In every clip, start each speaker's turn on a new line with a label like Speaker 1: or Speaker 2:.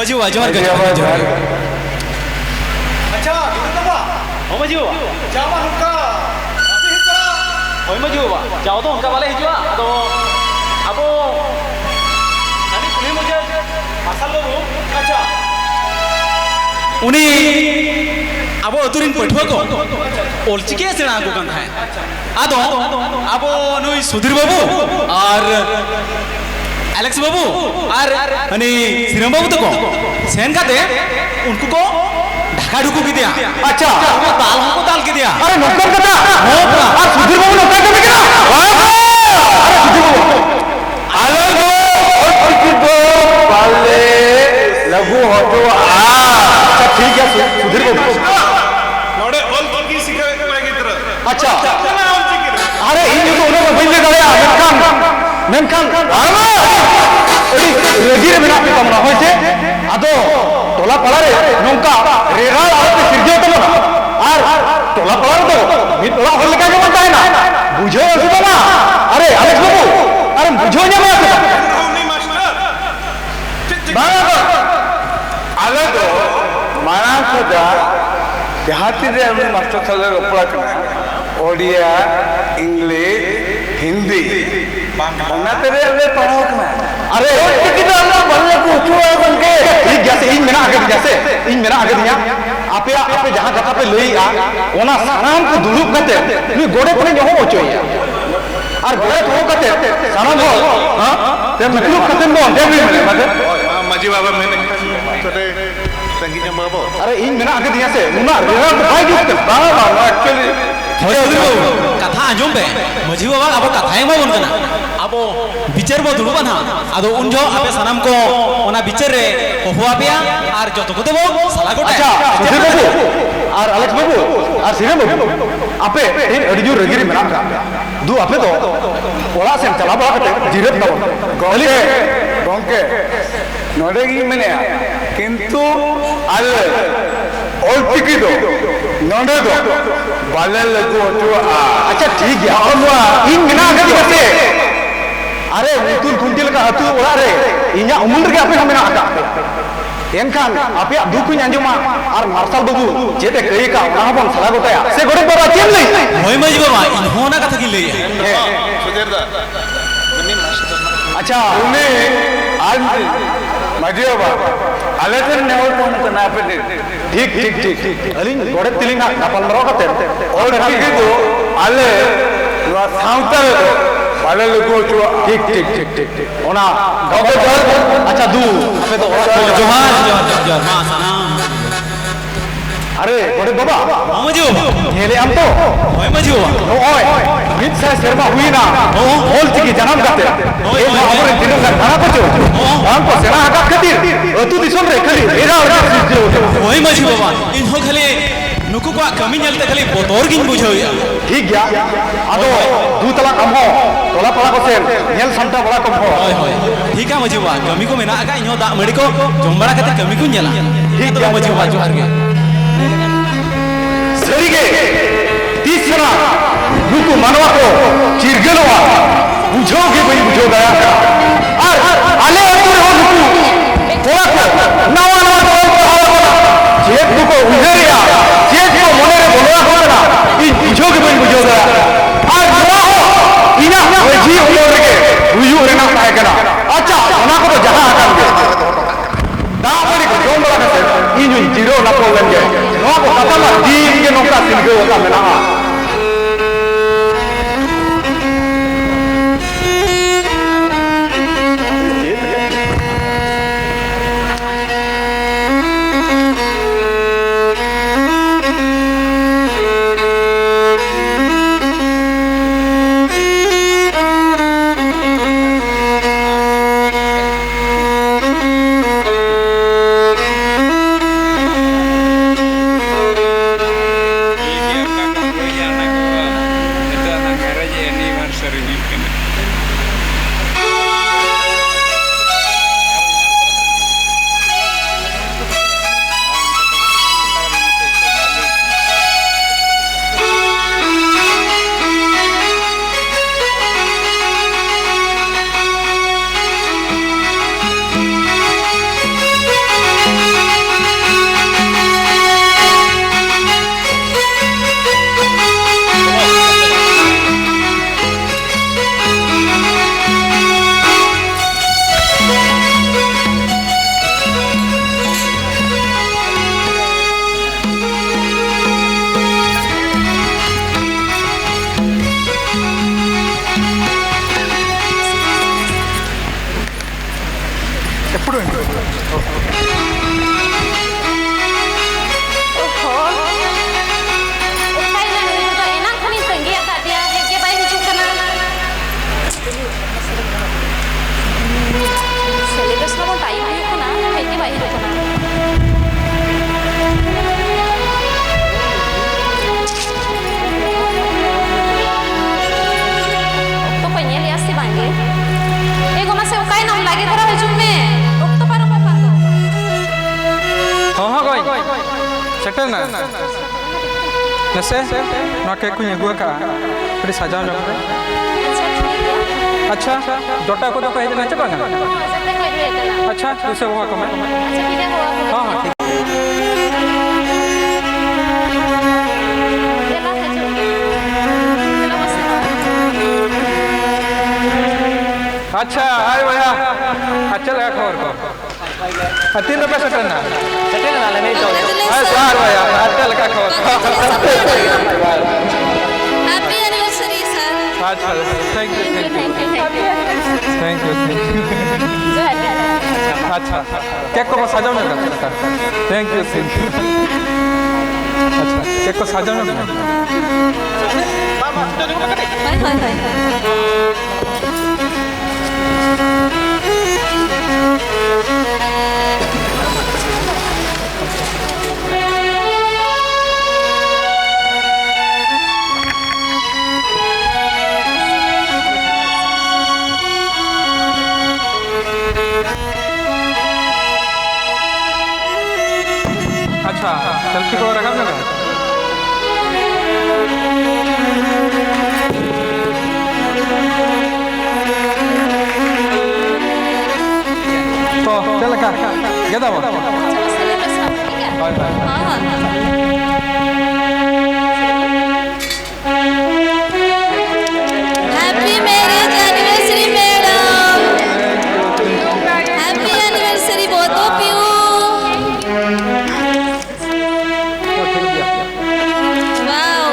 Speaker 1: मजी हुआ जोहर का जोहर।
Speaker 2: अच्छा itu apa?
Speaker 1: ओ मजी हुआ
Speaker 2: Jama huka. Tapi hijau.
Speaker 1: ओ मजी हुआ जाओ तो उनका वाले हिजुआ तो अब tadi कुली मुझे asal lo
Speaker 2: अच्छा.
Speaker 1: उनी अब तुरिन पठुआ को ओलचिके सेना को कंधा है आदो अब नुई सुधीर बाबू और एलेक्स बाबू और हनी श्रीराम बाबू तो को सेन का दे उनको को ढका ढुकू की दिया
Speaker 2: अच्छा
Speaker 1: ताल हमको ताल की दिया
Speaker 2: अरे नौकर कथा और सुधीर बाबू नौकर कथा क्या अरे सुधीर बाबू आलो दो और सुधीर दो बाले लघु हो तो अच्छा ठीक है सुधीर बाबू
Speaker 3: नोड़े ऑल की सिखावे के तरह
Speaker 2: अच्छा
Speaker 3: चला ऑल की
Speaker 2: अरे इन जो उन्हें मोबाइल ले गया मेनखान आमा ओडी रेगी रे बिना पे तमना होइसे आदो टोला पड़ा रे नोंका रेरा आते सिरजो तमना आर टोला पड़ा तो मी टोला होल लगा के बनता है ना बुझो असुदा ना अरे अलेक्स बाबू अरे बुझो ना मैं
Speaker 3: नहीं मास्टर
Speaker 2: बराबर आले तो माना सदा देहाती रे हम मास्टर साले रपड़ा करना ओडिया इंग्लिश हिंदी बंगा तेरे अरे पढ़ो ना अरे कितना हम बल्ले को उठो बनके ठीक जैसे इन मेरा आगे दिया आपे जहां जगह पे लई आ ओना सानाम को दुलुप करते नी गोड़े पने जो हो चोया और गोड़े हो करते सानाम हो हां ते मतलब करते नो दे भी मत
Speaker 3: मजी बाबा मैंने छोटे तंगी जमा बाबा
Speaker 2: अरे इन मेरा आगे दिया से मुना रेरा भाई गिफ्ट बाबा एक्चुअली
Speaker 1: कथा आजम पे मजी बाबा अब कथा है मोन कना अब बिचार बो दुलु बना आदो उन जो आपे सनम को ओना बिचार रे हुआ पिया और जो तो को देबो साला गोटा
Speaker 2: अच्छा सुधीर बाबू और अलेक्स बाबू और श्रीराम बाबू आपे इन अडिजू रगिरी मेना दु आपे तो ओला से चला बड़ा कते जिरत तब गली गोंके नोडेगी मेने किंतु अल ऑल टिकी दो नोडे दो बाले लगो तो अच्छा ठीक है और इन मेना आगे बसे अरे उतुल कुंटिल का हतु ओला रे इन्या उमुल रे आपे मेना आका एनखान आपे दुखु अंजुमा और मार्शल बाबू जेते कई का वहां बन सला गोटाया से गोड़े पर चेम नहीं
Speaker 1: होय मजी बाबा इन होना कथा की ले
Speaker 3: सुधीर दा नहीं मास्टर
Speaker 2: अच्छा उन्हें आज मजी बाबा आलेसन नेवल कोन तना पे ठीक अलिन गोड़े तिलिंगा नापल मरो कते और ठीक दो आले वा साउता बाले लोगो जो ठीक ओना गबे जल अच्छा दू आपे तो
Speaker 1: जोहार मां सलाम
Speaker 2: अरे गोड़े बाबा
Speaker 1: मजी बाबा
Speaker 2: हेले हम तो
Speaker 1: होय मजी बाबा
Speaker 2: ओए मित से शर्मा हुई ना होल चिकी जन्म करते ए हमरे दिन का खाना पचो हम को सेना हका खातिर तू दिसम रे खाली एरा और
Speaker 1: होय मजी बाबा इन हो खाली नुकु को कमी नलते खाली बोतोर गिन बुझोया
Speaker 2: ठीक गया आदो दू तला कम हो तोला पड़ा को से नेल संटा बड़ा कम हो
Speaker 1: होय ठीक है मजी बाबा कमी को मेना का इनो दा मड़ी को जमबड़ा खातिर कमी को नेला ठीक है मजी बाबा जोहार के
Speaker 2: सरीगे तीसरा नुकु मनवा को चिरगलवा बुझोगे भाई बुझो गया और आले अतुर हो नुकु थोड़ा को नवा जेब को उहेरिया जेब को मने रे बोलवा होना ई बुझोगे भाई बुझो गया और नवा हो इना जी उमर के हुयु रे ना काय कना अच्छा ओना को तो जहां आकान के दामरी को जोम बड़ा के इन जीरो ना प्रॉब्लम के नो को कथा मा दिन के नोका सिलगे होता मेना
Speaker 4: ओहो उठाई ना नहीं तो एना खनी संगी आका दिया है के बाई हिजू कना सिलेबस ना टाइम है कना है के बाई हिजू कना तो पन्ने लिया से बांगे एगो ना से उकाई नाम लागे धरा हिजू में तो पारो पापा
Speaker 5: हाँ हाँ गई सेटल ना नसे ना केक को यगुआ का फिर सजाओ ना
Speaker 4: अच्छा ठीक है
Speaker 5: अच्छा दोटा को तो कहे देना चलो ना
Speaker 4: हाँ जल्दी कोई भी कना
Speaker 5: अच्छा दूसरे हुआ को मैं
Speaker 4: अच्छा ठीक है हुआ
Speaker 5: हाँ हाँ ठीक
Speaker 4: चला है जो चला बस
Speaker 5: अच्छा आए भैया अच्छा लगा खबर को 3 रुपए सेटल ना आए सार भैया अच्छा लगा खबर
Speaker 4: हैप्पी एनिवर्सरी सर
Speaker 5: अच्छा थैंक यू
Speaker 4: थैंक यू जो है
Speaker 5: अच्छा केक को सजाओ ना थैंक यू अच्छा केक को सजाओ ना
Speaker 4: हाय हाय हाय
Speaker 5: अच्छा सेल्फी को रखा ना तो चल का गदा वो
Speaker 4: चलो सेलिब्रेशन ठीक है
Speaker 5: बाय बाय
Speaker 4: हाँ हाँ happy marriage anniversary madam happy anniversary both of you wow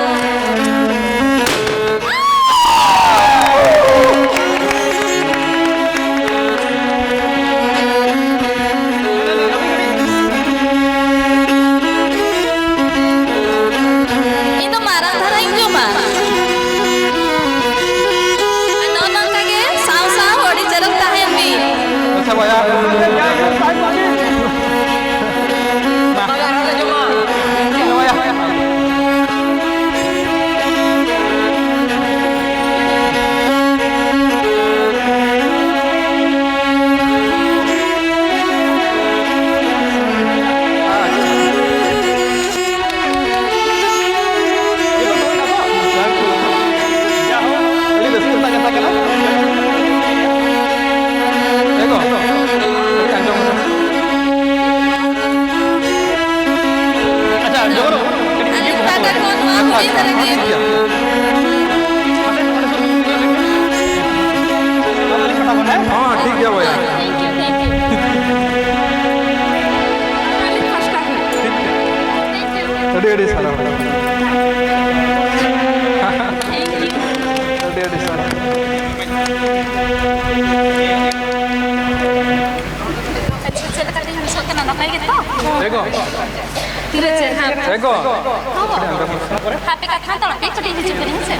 Speaker 4: itu marah thara injo ma ano nang kage saw saw hodi jarak tahen mi
Speaker 5: अच्छा भैया
Speaker 4: alif kata kon ma hodi jarak ye
Speaker 5: हाँ ठीक है भैया
Speaker 4: thank you alif first thank you
Speaker 5: ready ready सारा
Speaker 4: thank you
Speaker 5: ready ready सारा
Speaker 4: अच्छा चल कर दिन सो के ना खाई के तो
Speaker 5: देखो
Speaker 4: धीरे से हां
Speaker 5: देखो
Speaker 4: हैप्पी का था तो पे छोटी सी करेंगे से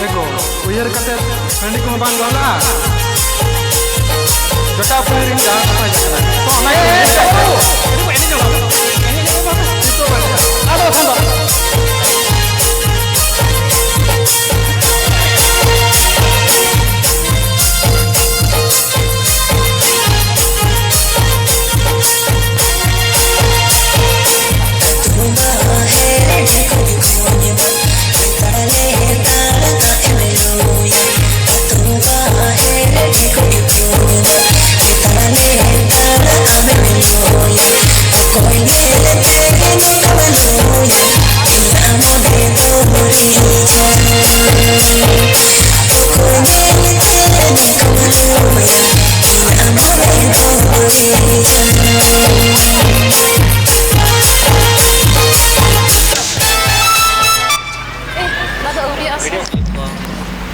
Speaker 5: देखो उयर कते हंडी को बांध वाला जटा पुरी जा तो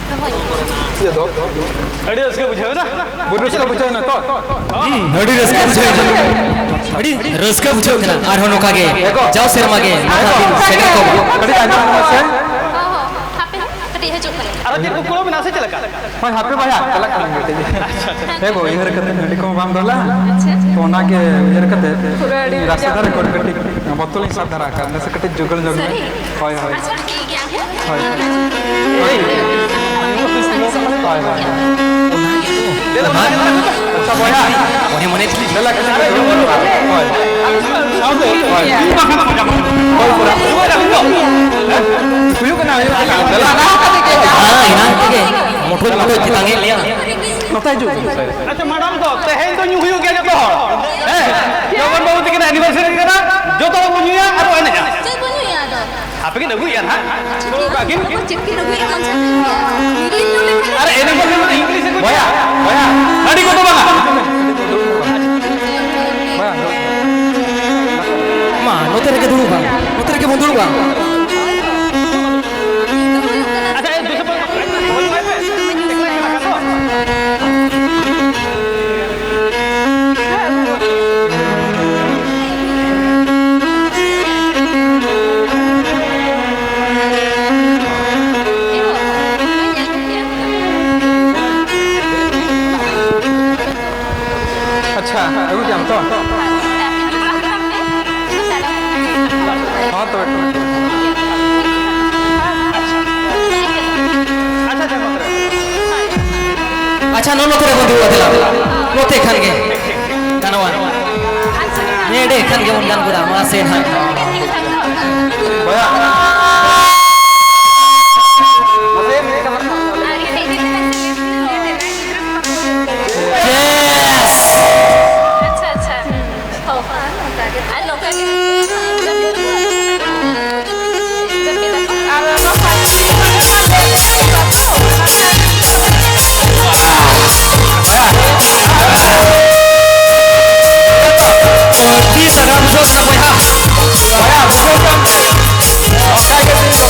Speaker 5: ये दो
Speaker 2: अड़ी उसके बुझे ना
Speaker 5: बुरुस का बुझे ना तो
Speaker 1: अड़ी रस्का बुझे अड़ी रस्का बुझे ना आर होनो कागे जाओ शर्मा के सेना को
Speaker 5: कड़ी आना से
Speaker 4: हापे कटी है जो करे
Speaker 2: अरे तेरे को में नासे चला का
Speaker 5: भाई हापे भाई चला कर बेटे देखो इधर करते नडी को बाम दला
Speaker 4: अच्छा
Speaker 5: तो ना के इधर करते रास्ता रिकॉर्ड करती बतल हिसाब धरा कर से कटे जुगल जुगल
Speaker 4: सही
Speaker 5: हाय हाय
Speaker 4: अच्छा की गया है
Speaker 5: हाय
Speaker 2: हाय
Speaker 5: हाय अच्छा भैया
Speaker 1: मने मने
Speaker 5: चला कर हाय साउंड तुयु कना चला
Speaker 1: हां इना के मोटो मोटो चितांगे लिया
Speaker 5: नताय जो
Speaker 2: अच्छा मैडम तो तेहेन तो न्यू हुयो गया जतो हैं जवन बाबू तिके एनिवर्सरी करा जो तो बुनिया और एने जा
Speaker 4: चल बोलो याद
Speaker 2: आपे के नगु यार हां तो कागिन
Speaker 4: चिट्ठी नगु या मन से
Speaker 2: अरे एनिवर्सरी इंग्लिश को
Speaker 5: भैया भैया
Speaker 2: नडी को तो बगा
Speaker 1: मा नोतेरे के दुरुगा नोतेरे के बंदुरुगा
Speaker 2: अच्छा ये दूसरे पर
Speaker 5: अच्छा एगो जाम तो हां तो
Speaker 1: अच्छा नो नोतेरे बंदुरुगा दिला नोते खान के कानवा ने डे खान के उन गान गुरा मा से हां
Speaker 5: भैया
Speaker 4: अच्छा अच्छा हो आ लोग
Speaker 1: की सगा बुझो ना भैया
Speaker 5: भैया बुझो कम और काय के दिन तो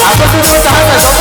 Speaker 5: आप तो तुम कहां है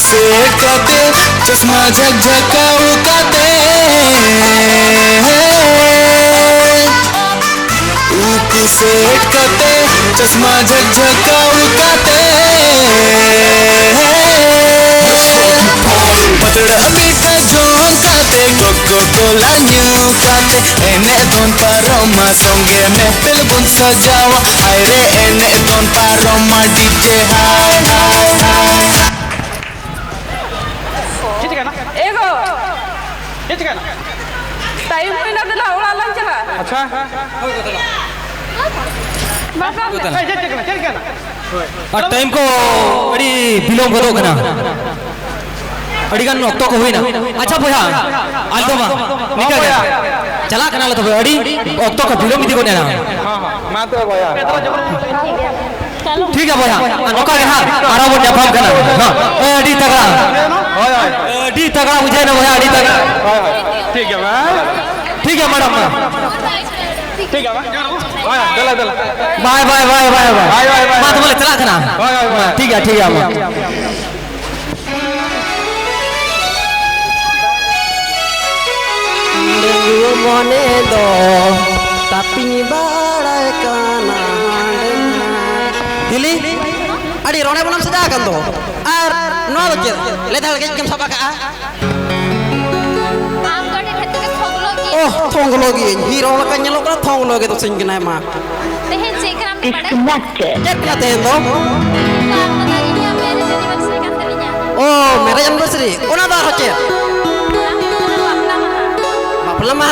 Speaker 6: से कते चश्मा झकझकाऊ कते ऊक से कते चश्मा झकझकाऊ कते पतड़ा मीठा जोन काते कोको कोला न्यू काते एने दोन पारोमा संगे में पिलबुन सजावा हाय रे एने दोन पारोमा डीजे हाय हाय हाय
Speaker 7: एगो
Speaker 2: ये चिकन
Speaker 7: टाइम पे ना दिला उड़ा लन चला
Speaker 5: अच्छा
Speaker 2: चिकन
Speaker 1: और टाइम को बड़ी विलोम गदो कना अड़ी गान नक्तो को होइना अच्छा भैया आलतो मा निका गया चला कना लो तो अड़ी अक्तो का विलोम इदी को नेना
Speaker 5: हां हां मात्र भैया
Speaker 1: ठीक है भैया नोका के हां आरा वो जफाम कना हां ए अड़ी तगड़ा
Speaker 5: हाय हाय
Speaker 1: अड़ी तगड़ा बुझे ना भैया अड़ी तगड़ा
Speaker 5: हाय हाय ठीक है भाई
Speaker 1: ठीक है मैडम
Speaker 2: ठीक है
Speaker 5: दला दला
Speaker 8: bye bye bye bye bye
Speaker 5: bye bye bye
Speaker 8: मा तो बोले चला कना ठीक है मा मने दो tapi barai kana hili adi rone bonam seda kan to ar no lo le dal ke kem sapa ka
Speaker 4: आम गटे खत्ते के थोगलो की
Speaker 8: oh thonglogi hiro la kan nyelo ka thonglogi to sing na ma
Speaker 4: तेहे जेकराम पड़े
Speaker 8: cek na te do
Speaker 4: काम तो तरीnya मेरे anniversary kan telinya
Speaker 8: oh mere anniversary ona da hoche bapla ma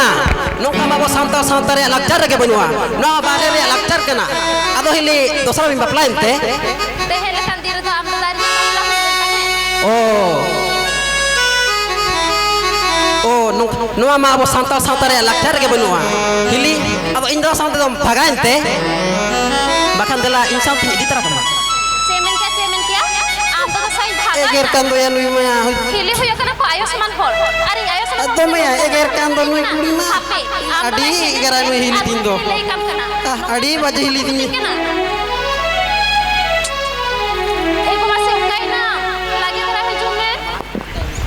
Speaker 8: nongka mabo santar re lakcar ke benua no bare re lakcar kana ado hili dosara mi bapla ente
Speaker 4: तेहे लेkan dir do am tari Allah
Speaker 8: oh no ma abo santar re lakcar ke benua hili ado indra santar dom bhaga ente bahkan dela insan tin di tara kama
Speaker 4: cemen kia am to sai bhaga
Speaker 8: eger kan do ya nui ma
Speaker 4: hili hoyo kana ko ayushman hor are ayushman
Speaker 8: ado me ya eger kan do nui kuri ma
Speaker 4: happy
Speaker 8: adi gara nui hili tin do
Speaker 4: lei kam kana
Speaker 8: adi baje hili tin
Speaker 4: kana